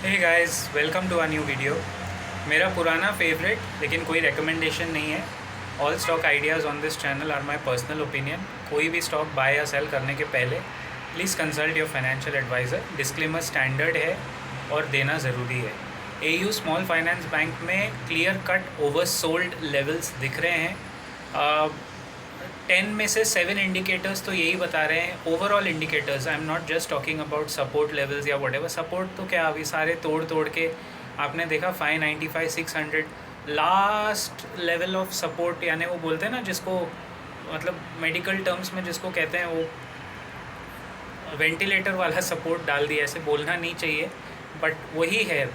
Hey guys, welcome to a new video. मेरा पुराना favourite लेकिन कोई रिकमेंडेशन नहीं है। All stock ideas on this channel are my personal opinion. कोई भी स्टॉक बाय या सेल करने के पहले please consult your financial advisor. Disclaimer standard है और देना ज़रूरी है। एयू स्मॉल फाइनेंस बैंक में क्लियर कट ओवरसोल्ड लेवल्स दिख रहे हैं। 10 में से 7 इंडिकेटर्स तो यही बता रहे हैं। Overall indicators, I am not just talking about support levels या वट एवर। सपोर्ट तो क्या, अभी सारे तोड़ के आपने देखा 595 600 लास्ट लेवल ऑफ सपोर्ट, यानी वो बोलते हैं ना जिसको, मतलब मेडिकल टर्म्स में जिसको कहते हैं, वो वेंटिलेटर वाला सपोर्ट डाल दिया। ऐसे बोलना नहीं चाहिए बट वही है।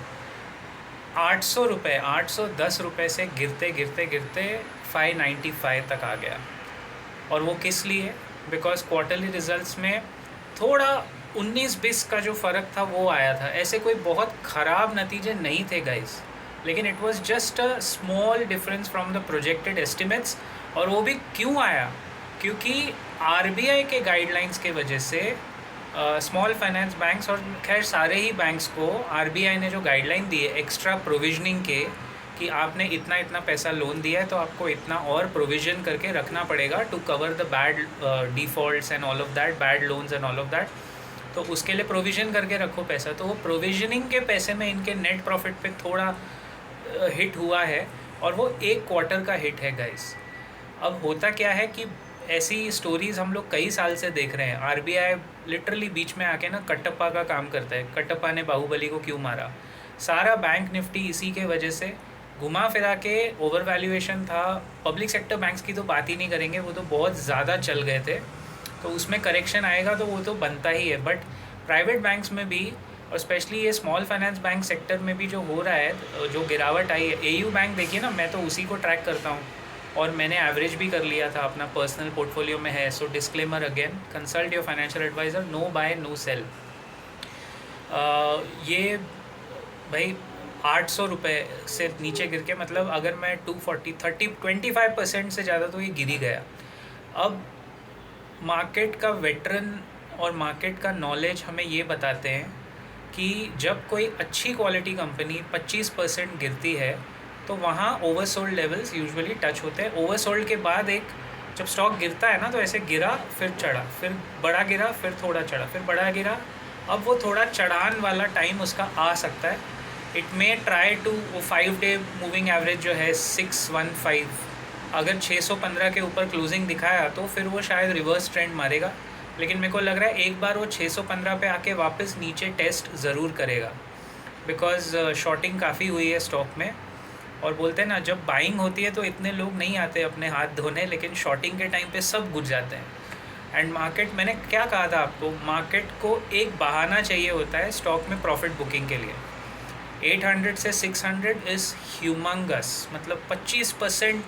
800 रुपये, 810 रुपये से गिरते गिरते गिरते 595 तक आ गया। और वो किस लिए? बिकॉज क्वार्टरली रिजल्ट्स में थोड़ा 19-20 का जो फ़र्क था वो आया था। ऐसे कोई बहुत ख़राब नतीजे नहीं थे गाइस, लेकिन it was just a small difference from the projected estimates. और वो भी क्यों आया? क्योंकि आरबीआई के गाइडलाइंस के वजह से स्मॉल फाइनेंस बैंक्स और खैर सारे ही बैंक्स को आरबीआई ने जो गाइडलाइन दी है एक्स्ट्रा प्रोविजनिंग के, कि आपने इतना इतना पैसा लोन दिया है तो आपको इतना और प्रोविज़न करके रखना पड़ेगा to cover the bad defaults and all of that, bad loans and all of that. तो उसके लिए प्रोविज़न करके रखो पैसा। तो वो प्रोविजनिंग के पैसे में इनके नेट प्रॉफिट पे थोड़ा हिट हुआ है, और वो एक क्वार्टर का हिट है गाइस। अब होता क्या है कि ऐसी स्टोरीज़ हम लोग कई साल से देख रहे हैं। आरबीआई लिटरली बीच में आके ना कटप्पा का काम करता है। कटप्पा ने बाहुबली को क्यों मारा? सारा बैंक निफ्टी इसी के वजह से घुमा फिरा के ओवर वैल्यूएशन था। पब्लिक सेक्टर बैंक्स की तो बात ही नहीं करेंगे, वो तो बहुत ज़्यादा चल गए थे, तो उसमें करेक्शन आएगा तो वो तो बनता ही है। बट प्राइवेट बैंक्स में भी, और स्पेशली ये स्मॉल फाइनेंस बैंक सेक्टर में भी जो हो रहा है, जो गिरावट आई है। एयू बैंक देखिए ना, मैं तो उसी को ट्रैक करता हूँ और मैंने एवरेज भी कर लिया था, अपना पर्सनल पोर्टफोलियो में है। So disclaimer again, consult your financial advisor, no buy no sell. ये भाई 800 रुपये से नीचे गिर के, मतलब अगर मैं 240 30 25% से ज़्यादा तो ये गिर ही गया। अब मार्केट का वेटरन और मार्केट का नॉलेज हमें ये बताते हैं कि जब कोई अच्छी क्वालिटी कंपनी 25% गिरती है तो वहाँ ओवरसोल्ड लेवल्स यूजुअली टच होते हैं। ओवरसोल्ड के बाद एक जब स्टॉक गिरता है ना, तो ऐसे गिरा फिर चढ़ा, फिर बड़ा गिरा, फिर थोड़ा चढ़ा, फिर बड़ा गिरा। अब वो थोड़ा चढ़ान वाला टाइम उसका आ सकता है। इट मे ट्राई टू, वो 5 डे मूविंग एवरेज जो है 615, अगर 615 के ऊपर क्लोजिंग दिखाया तो फिर वो शायद रिवर्स ट्रेंड मारेगा। लेकिन मेरे को लग रहा है एक बार वो 615 पे आके वापस नीचे टेस्ट ज़रूर करेगा, बिकॉज शॉर्टिंग काफ़ी हुई है स्टॉक में। और बोलते हैं ना, जब बाइंग होती है तो इतने लोग नहीं आते अपने हाथ धोने, लेकिन शॉर्टिंग के टाइम पे सब घुस जाते हैं। एंड मार्केट, मैंने क्या कहा था आपको, मार्केट को एक बहाना चाहिए होता है स्टॉक में प्रॉफिट बुकिंग के लिए। 800 से 600 इज़ ह्यूमंगस, मतलब 25%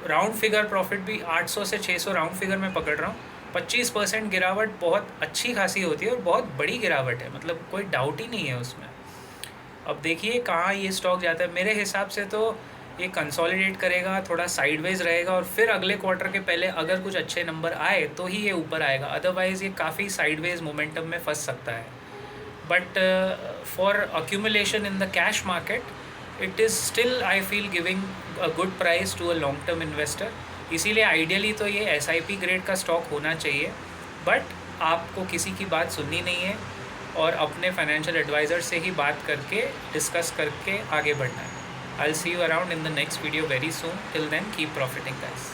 राउंड फिगर प्रॉफिट भी। 800 से 600 राउंड फिगर में पकड़ रहा हूँ। 25% गिरावट बहुत अच्छी खासी होती है और बहुत बड़ी गिरावट है, मतलब कोई डाउट ही नहीं है उसमें। अब देखिए कहाँ ये स्टॉक जाता है। मेरे हिसाब से तो ये कंसोलिडेट करेगा, थोड़ा साइडवेज रहेगा, और फिर अगले क्वार्टर के पहले अगर कुछ अच्छे नंबर आए तो ही ये ऊपर आएगा। अदरवाइज़ ये काफ़ी साइडवेज मोमेंटम में फंस सकता है। But for accumulation in the cash market, it is still, I feel, giving a good price to a long term investor. इसीलिए आइडियली तो ये SIP ग्रेड का स्टॉक होना चाहिए, बट आपको किसी की बात सुननी नहीं है और अपने फाइनेंशियल एडवाइज़र से ही बात करके, डिस्कस करके आगे बढ़ना है। I'll see you around in the next video very soon. Till then, keep profiting guys.